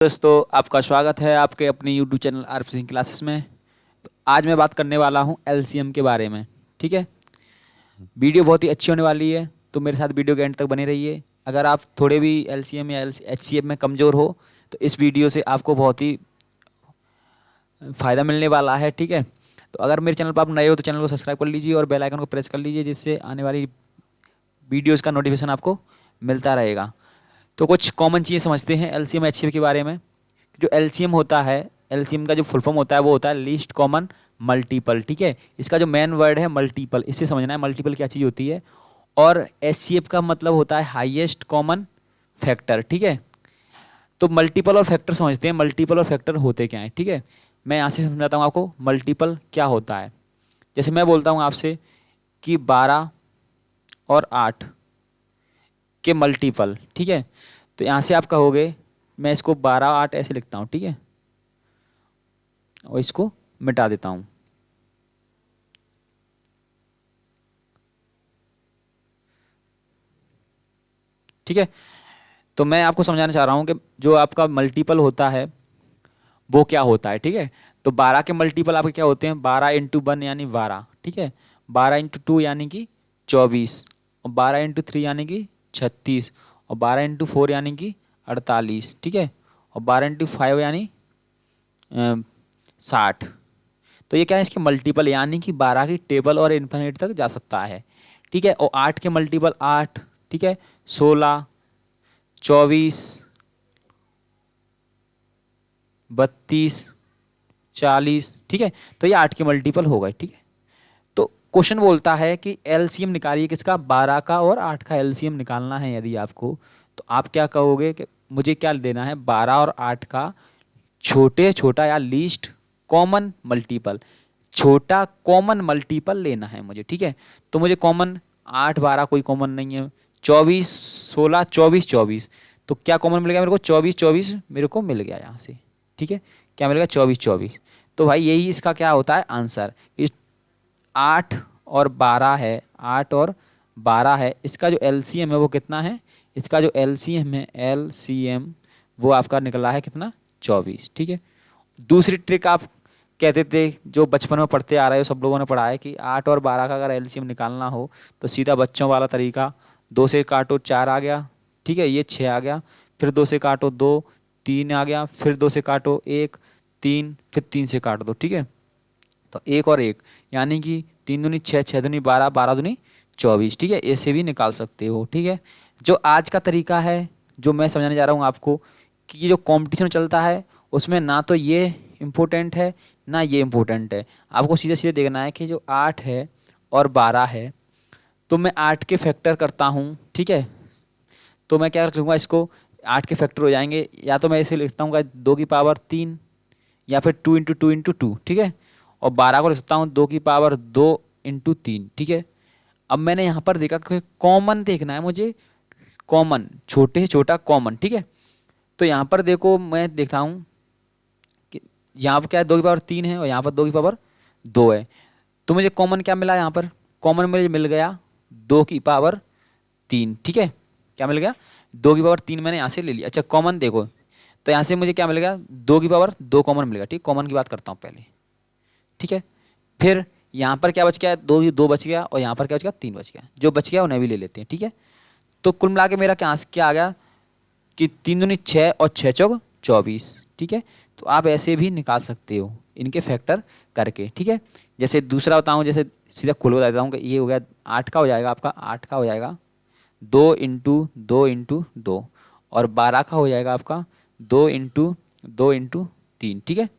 दोस्तों, आपका स्वागत है आपके अपने YouTube channel RP Singh classes में। तो आज मैं बात करने वाला हूं एलसीएम के बारे में। ठीक है, वीडियो बहुत ही अच्छी होने वाली है, तो मेरे साथ वीडियो के एंड तक बने रहिए। अगर आप थोड़े भी एलसीएम या एचसीएफ में कमज़ोर हो तो इस वीडियो से आपको बहुत ही फ़ायदा मिलने वाला है। ठीक है, तो अगर मेरे चैनल पर आप नए हो तो चैनल को सब्सक्राइब कर लीजिए और बेल आइकन को प्रेस कर लीजिए, जिससे आने वाली वीडियोज़ का नोटिफिकेशन आपको मिलता रहेगा। तो कुछ कॉमन चीज़ें समझते हैं एलसीएम एचसीएफ के बारे में। जो एलसीएम होता है, एलसीएम का जो फुल फॉर्म होता है वो होता है लीस्ट कॉमन मल्टीपल। ठीक है, इसका जो मेन वर्ड है मल्टीपल, इससे समझना है मल्टीपल क्या चीज़ होती है। और एचसीएफ का मतलब होता है हाईएस्ट कॉमन फैक्टर। ठीक है, तो मल्टीपल और फैक्टर समझते हैं, मल्टीपल और फैक्टर होते क्या हैं। ठीक है, मैं यहाँ से समझाता हूँ आपको मल्टीपल क्या होता है। जैसे मैं बोलता हूँ आपसे कि 12 और 8 के मल्टीपल। ठीक है, तो यहाँ से आप कहोगे, मैं इसको 12 8 ऐसे लिखता हूँ। ठीक है, और इसको मिटा देता हूँ। ठीक है, तो मैं आपको समझाना चाह रहा हूँ कि जो आपका मल्टीपल होता है वो क्या होता है। ठीक है, तो 12 के मल्टीपल आपके क्या होते हैं, 12 × 1 यानी 12। ठीक है, 12 × 2 यानी कि 24, और 12 × 3 यानी कि 36, और 12 × 4 यानी कि 48। ठीक है, और 12 × 5 यानी 60। तो ये क्या है, इसके मल्टीपल, यानी कि 12 की टेबल और इन्फिनिट तक जा सकता है। ठीक है, और 8 के मल्टीपल 8। ठीक है, 16, 24, 32, 40। ठीक है, तो ये 8 के मल्टीपल हो गए। ठीक है, तो क्वेश्चन बोलता है कि एलसीएम निकालिए किसका, 12 का और 8 का एलसीएम निकालना है यदि आपको। तो आप क्या कहोगे कि मुझे क्या देना है, 12 और 8 का छोटे छोटा या लीस्ट कॉमन मल्टीपल, छोटा कॉमन मल्टीपल लेना है मुझे। ठीक है, तो मुझे कॉमन 8 12 कोई कॉमन नहीं है, 24 16 24 24, तो क्या कॉमन मिल गया मेरे को, 24 24 मेरे को मिल गया यहाँ से। ठीक है, क्या मिल गया, 24 24। तो भाई यही इसका क्या होता है आंसर। इस 8 और 12 है, 8 और 12 है, इसका जो एलसीएम है वो कितना है, इसका जो एलसीएम है, एलसीएम वो आपका निकला है कितना, 24। ठीक है, दूसरी ट्रिक आप कहते थे, जो बचपन में पढ़ते आ रहे हो, सब लोगों ने पढ़ा है कि 8 और 12 का अगर एलसीएम निकालना हो तो सीधा बच्चों वाला तरीका, 2 से काटो 4 आ गया। ठीक है, ये 6 आ गया, फिर 2 से काटो 2, 3 आ गया, फिर 2 से काटो 1, 3, फिर 3 से काट दो। ठीक है, तो 1 और 1 यानी कि 3 दूनी 6, 6 दूनी 12, 12 दूनी 24। ठीक है, ऐसे भी निकाल सकते हो। ठीक है, जो आज का तरीका है, जो मैं समझाने जा रहा हूँ आपको, कि ये जो कंपटीशन चलता है उसमें ना तो ये इम्पोर्टेंट है ना ये इम्पोर्टेंट है। आपको सीधे सीधे देखना है कि जो 8 है और 12 है, तो मैं 8 के फैक्टर करता हूँ। ठीक है, तो मैं क्या करूँगा, इसको 8 के फैक्टर हो जाएंगे, या तो मैं इसे लिखता हूँ 2 की पावर 3, या फिर 2 × 2 × 2। ठीक है, और 12 को लिख सकता हूँ 2 की पावर 2 × 3। ठीक है, अब मैंने यहाँ पर देखा कि कॉमन देखना है मुझे, कॉमन छोटे से छोटा कॉमन। ठीक है, तो यहाँ पर देखो, मैं देखता हूँ कि यहाँ पर क्या है, 2 की पावर 3 है और यहाँ पर 2 की पावर 2 है। तो मुझे कॉमन क्या मिला, यहाँ पर कॉमन मुझे मिल गया 2 की पावर 3। ठीक है, क्या मिल गया, 2 की पावर 3 मैंने यहाँ से ले लिया। अच्छा, कॉमन देखो, तो यहाँ से मुझे क्या मिल गया, 2 की पावर 2 कॉमन मिल गया। ठीक, कॉमन की बात करता हूँ पहले। ठीक है, फिर यहाँ पर क्या बच गया, 2 बच गया, और यहाँ पर क्या बच गया, 3 बच गया। जो बच गया उन्हें भी ले लेते हैं। ठीक है, तो कुल मिला के मेरा क्या क्या आ गया कि 3 दूनी 6 और 6 चौक 24। ठीक है, तो आप ऐसे भी निकाल सकते हो इनके फैक्टर करके। ठीक है, जैसे दूसरा बताऊँ, जैसे सीधा खुल बता देता हूँ कि ये हो गया 8 का हो जाएगा, आपका 8 का हो जाएगा 2 × 2 × 2, और 12 का हो जाएगा आपका 2 × 2 × 3। ठीक है,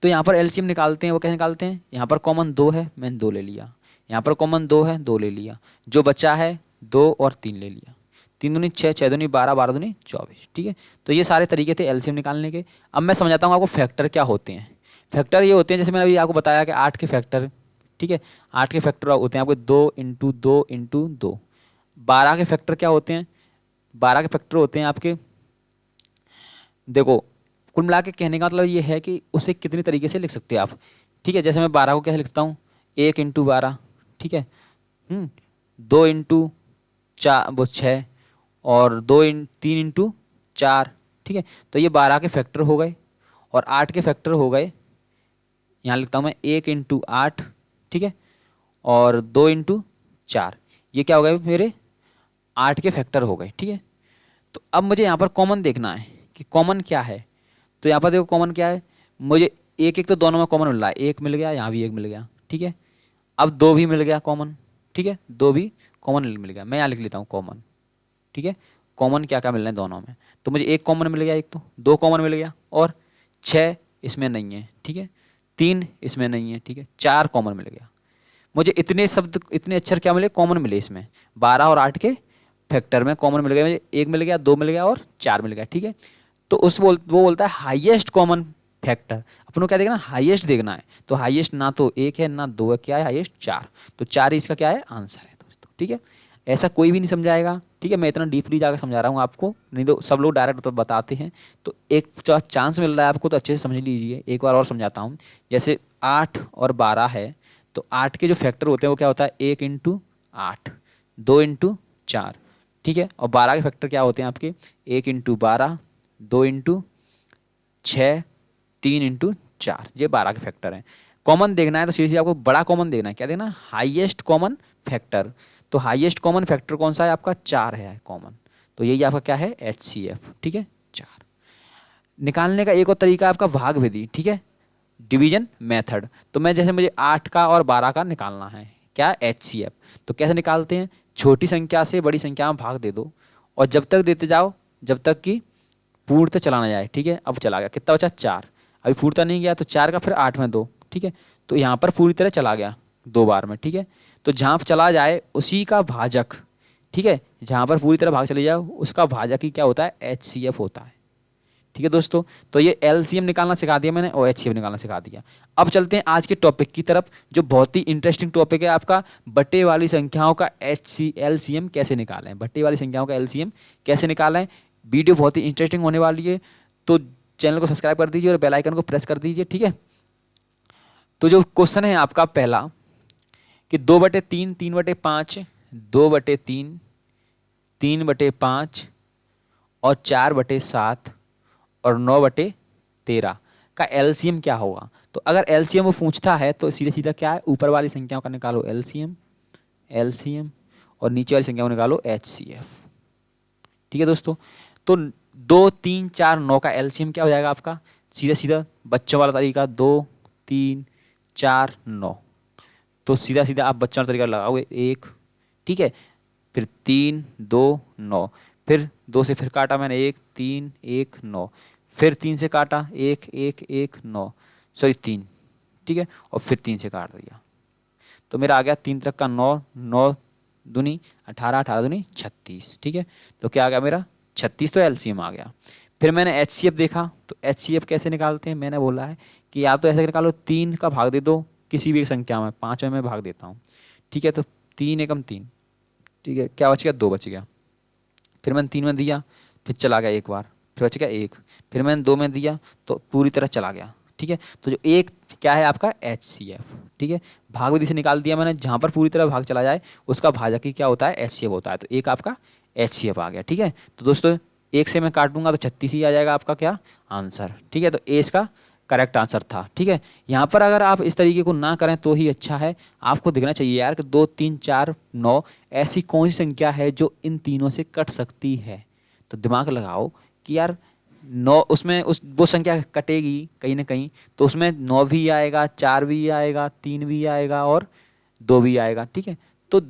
तो यहाँ पर एलसीएम निकालते हैं, वो कैसे निकालते हैं, यहाँ पर कॉमन 2 है, मैंने 2 ले लिया, यहाँ पर कॉमन 2 है, 2 ले लिया, जो बचा है 2 और 3 ले लिया, 3 दूनी 6, 6 दूनी 12, 12 दूनी 24। ठीक है, तो ये सारे तरीके थे एलसीएम निकालने के। अब मैं समझाता हूँ आपको फैक्टर क्या होते हैं। फैक्टर ये होते हैं, जैसे मैंने अभी आपको बताया कि 8 के फैक्टर। ठीक है, 8 के फैक्टर होते हैं आपके 2 × 2 × 2। 12 के फैक्टर क्या होते हैं, 12 के फैक्टर होते हैं आपके, देखो कुल मिला के कहने का मतलब ये है कि उसे कितने तरीके से लिख सकते हैं आप। ठीक है, जैसे मैं 12 को कैसे लिखता हूँ, 1 × 12। ठीक है, 2 × 4 वो 6, और 3 × 4 ठीक है। तो ये 12 के फैक्टर हो गए और 8 के फैक्टर हो गए, यहाँ लिखता हूँ मैं 1 × 8, ठीक है, और 2 × 4, ये क्या हो गए मेरे 8 के फैक्टर हो गए, ठीक है। तो अब मुझे यहाँ पर कॉमन देखना है कि कॉमन क्या है। तो यहाँ पर देखो कॉमन क्या है, मुझे एक एक तो दोनों में कॉमन मिल रहा है, एक मिल गया, यहाँ भी एक मिल गया, ठीक है। अब 2 भी मिल गया कॉमन, ठीक है, 2 भी कॉमन मिल गया। मैं यहाँ लिख लेता हूँ कॉमन, ठीक है। कॉमन क्या क्या मिल रहे हैं दोनों में, तो मुझे एक कॉमन मिल गया, एक तो 2 कॉमन मिल गया, और 6 इसमें नहीं है, ठीक है, 3 इसमें नहीं है, ठीक है, 4 कॉमन मिल गया। मुझे इतने शब्द, इतने अक्षर क्या मिले, कॉमन मिले इसमें, 12 और 8 के फैक्टर में कॉमन मिल गया मुझे, 1 मिल गया, 2 मिल गया और 4 मिल गया, ठीक है। तो वो बोलता है हाईएस्ट कॉमन फैक्टर, अपन को क्या देखना, हाईएस्ट देखना है। तो हाईएस्ट ना तो 1 है ना 2 है, क्या है हाईएस्ट 4, तो 4 ही इसका क्या है आंसर है दोस्तों, ठीक है। ऐसा कोई भी नहीं समझाएगा, ठीक है, मैं इतना डीपली जाकर समझा रहा हूँ आपको, नहीं तो सब लोग डायरेक्ट तो बताते हैं। तो एक चांस मिल रहा है आपको, तो अच्छे से समझ लीजिए। एक बार और समझाता हूँ, जैसे 8 और 12 है, तो 8 के जो फैक्टर होते हैं वो क्या होता है, 1 × 8, 2 × 4, ठीक है, और 12 के फैक्टर क्या होते हैं आपके, 1 × 12, 2 × 6, 3 × 4, ये 12 के फैक्टर हैं। कॉमन देखना है तो सीधे आपको बड़ा कॉमन देखना है, क्या देखना है, हाईएस्ट कॉमन फैक्टर। तो हाईएस्ट कॉमन फैक्टर कौन सा है आपका, 4 है कॉमन, तो यही आपका क्या है HCF, ठीक है, 4। निकालने का एक और तरीका है आपका भाग विधि, ठीक है, डिवीजन मेथड। तो मैं जैसे मुझे 8 का और 12 का निकालना है, क्या HCF, तो कैसे निकालते हैं, छोटी संख्या से बड़ी संख्या में भाग दे दो और जब तक देते जाओ जब तक कि पूर्णतः चला ना जाए, ठीक है। अब चला गया, कितना बचा 4, अभी पूर्णतः नहीं गया तो 4 का फिर 8 में 2, ठीक है, तो यहाँ पर पूरी तरह चला गया 2 बार में, ठीक है। तो जहाँ पर चला जाए उसी का भाजक, ठीक है, जहाँ पर पूरी तरह भाग चले जाए उसका भाजक ही क्या होता है, HCF होता है, ठीक है दोस्तों। तो ये LCM निकालना सिखा दिया मैंने और HCF निकालना सिखा दिया। अब चलते हैं आज के टॉपिक की तरफ, जो बहुत ही इंटरेस्टिंग टॉपिक है आपका, बट्टे वाली संख्याओं का LCM कैसे निकालें, बट्टे वाली संख्याओं का LCM कैसे निकालें। वीडियो बहुत ही इंटरेस्टिंग होने वाली है, तो चैनल को सब्सक्राइब कर दीजिए और बेल आइकन को प्रेस कर दीजिए, ठीक है। तो जो क्वेश्चन है आपका पहला कि 2/3, 3/5, 2/3, 3/5 और 4/7 और 9/13 का LCM क्या होगा। तो अगर LCM वो पूछता है तो सीधा सीधा क्या है, ऊपर वाली संख्याओं का निकालो LCM और नीचे वाली संख्याओं को निकालो HCF, ठीक है दोस्तों। तो 2, 3, 4, 9 का LCM क्या हो जाएगा आपका, सीधा सीधा बच्चों वाला तरीका, 2, 3, 4, 9, तो सीधा सीधा आप बच्चों वाला तरीका लगाओगे 1, ठीक है, फिर 3, 2, 9, फिर 2 से फिर काटा मैंने 1, 3, 1, 9, फिर 3 से काटा 1, 1, 1, 9, सॉरी 3, ठीक है, और फिर 3 से काट दिया, तो मेरा आ गया 3 तक का 9, 9 दूनी 18, 18 दूनी 36, ठीक है। तो क्या आ गया मेरा 36, तो LCM आ गया। फिर मैंने HCF देखा, तो HCF कैसे निकालते हैं, मैंने बोला है कि या तो ऐसे निकालो, 3 का भाग दे दो किसी भी एक संख्या में, 5 में मैं भाग देता हूँ, ठीक है, तो 3 एकम 3, ठीक है, क्या बच गया, 2 बच गया। फिर मैंने 3 में दिया, फिर चला गया एक बार, फिर बच गया 1, फिर मैंने 2 में दिया तो पूरी तरह चला गया, ठीक है। तो जो एक क्या है आपका HCF, ठीक है, भाग विधि से निकाल दिया मैंने, जहाँ पर पूरी तरह भाग चला जाए उसका भाजक ही क्या होता है, HCF होता है। तो एक आपका HCF आ गया, ठीक है। तो दोस्तों 1 से मैं काटूंगा तो 36 ही आ जाएगा आपका क्या आंसर, ठीक है। तो ए इसका करेक्ट आंसर था, ठीक है। यहाँ पर अगर आप इस तरीके को ना करें तो ही अच्छा है, आपको देखना चाहिए यार कि 2, 3, 4, 9 ऐसी कौन सी संख्या है जो इन तीनों से कट सकती है। तो दिमाग लगाओ कि यार 9 उसमें वो संख्या कटेगी कहीं ना कहीं, तो उसमें 9 भी आएगा, 4 भी आएगा, 3 भी आएगा और 2 भी आएगा, ठीक है। तो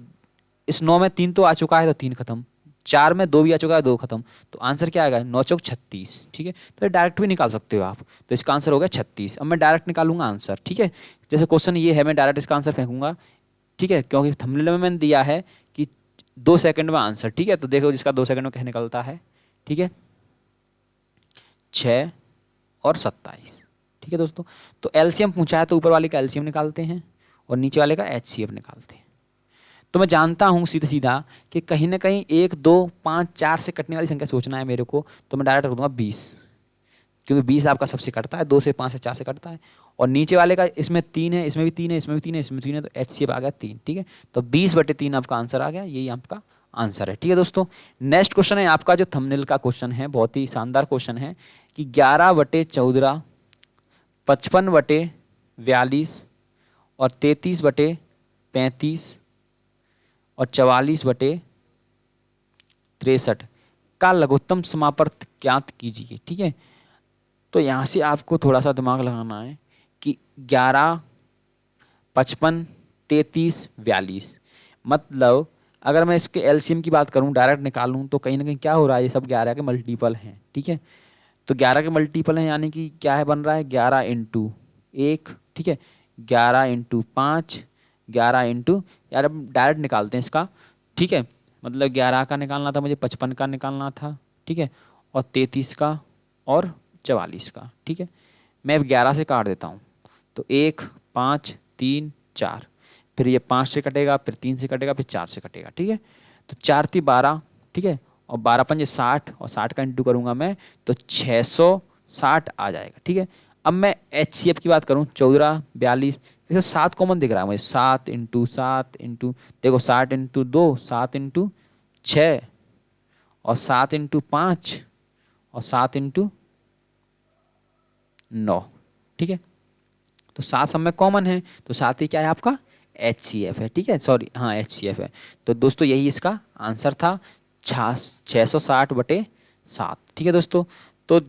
इस 9 में 3 तो आ चुका है तो 3 खत्म, 4 में 2 भी आ चुका है 2 खत्म, तो आंसर क्या आएगा, 9 चौक 36, ठीक है। तो डायरेक्ट भी निकाल सकते हो आप, तो इसका आंसर हो गया 36। अब मैं डायरेक्ट निकालूंगा आंसर, ठीक है। जैसे क्वेश्चन ये है, मैं डायरेक्ट इसका आंसर फेंकूंगा, ठीक है, क्योंकि थंबनेल में मैंने दिया है कि 2 सेकंड में आंसर, ठीक है। तो देखो जिसका 2 सेकंड में क्या निकलता है, ठीक है, 6 और 27, ठीक है दोस्तों। तो LCM पूछा है तो ऊपर वाले का LCM निकालते हैं और नीचे वाले का HCF निकालते हैं। तो मैं जानता हूँ सीधा सीधा कि कहीं ना कहीं 1, 2, 5, 4 से कटने वाली संख्या सोचना है मेरे को, तो मैं डायरेक्ट रख दूंगा 20, क्योंकि 20 आपका सबसे कटता है, 2 से 5 से 4 से कटता है। और नीचे वाले का इसमें 3 है, इसमें भी 3 है, इसमें भी 3 है, इसमें 3 है, तो HCF आ गया 3, ठीक है। तो 20/3 आपका आंसर आ गया, यही आपका आंसर है। ठीक है दोस्तों, नेक्स्ट क्वेश्चन है आपका जो थंबनेल का क्वेश्चन है, बहुत ही शानदार क्वेश्चन है कि 11/14, 55/42 और 33/35 और 44/63 का लघुत्तम समापर्त ज्ञात कीजिए। ठीक है, तो यहाँ से आपको थोड़ा सा दिमाग लगाना है कि 11, 55, 33, 42, मतलब अगर मैं इसके एलसीएम की बात करूँ, डायरेक्ट निकालूँ, तो कहीं ना कहीं क्या हो रहा है, ये सब 11 के मल्टीपल हैं। ठीक है, तो 11 के मल्टीपल हैं, यानी कि क्या है, बन रहा है 11 × 1। ठीक है, 11 × 5, 11 यार अब डायरेक्ट निकालते हैं इसका। ठीक है, मतलब 11 का निकालना था मुझे, 55 का निकालना था। ठीक है, और 33 का और 44 का। ठीक है, मैं 11 से काट देता हूँ, तो 1, 5, 3, 4, फिर ये 5 से कटेगा, फिर 3 से कटेगा, फिर 4 से कटेगा। ठीक है, तो 4 × 3 = 12। ठीक है, और 12×5 = 60, और 60 का इंटू करूँगा मैं तो 660 आ जाएगा। ठीक है, अब मैं HCF की बात करूँ, 14, 42, इसमें 7 कॉमन दिख रहा है मुझे, 7 × 7 इंटू, देखो 60 × 2, 7 × 6 और 7 × 5 और 7 × 9। ठीक है, तो 7 सब में कॉमन है, तो 7 ही क्या है आपका HCF है। ठीक है, सॉरी, हाँ HCF है। तो दोस्तों यही इसका आंसर था, 660/7। ठीक है दोस्तों, तो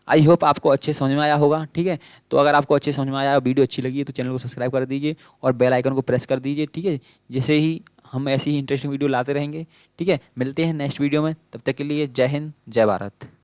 आई होप आपको अच्छे समझ में आया होगा। ठीक है, तो अगर आपको अच्छे समझ में आया, वीडियो अच्छी लगी है तो चैनल को सब्सक्राइब कर दीजिए और बेल आइकन को प्रेस कर दीजिए। ठीक है, जैसे ही हम ऐसी ही इंटरेस्टिंग वीडियो लाते रहेंगे। ठीक है, मिलते हैं नेक्स्ट वीडियो में, तब तक के लिए जय हिंद, जय भारत।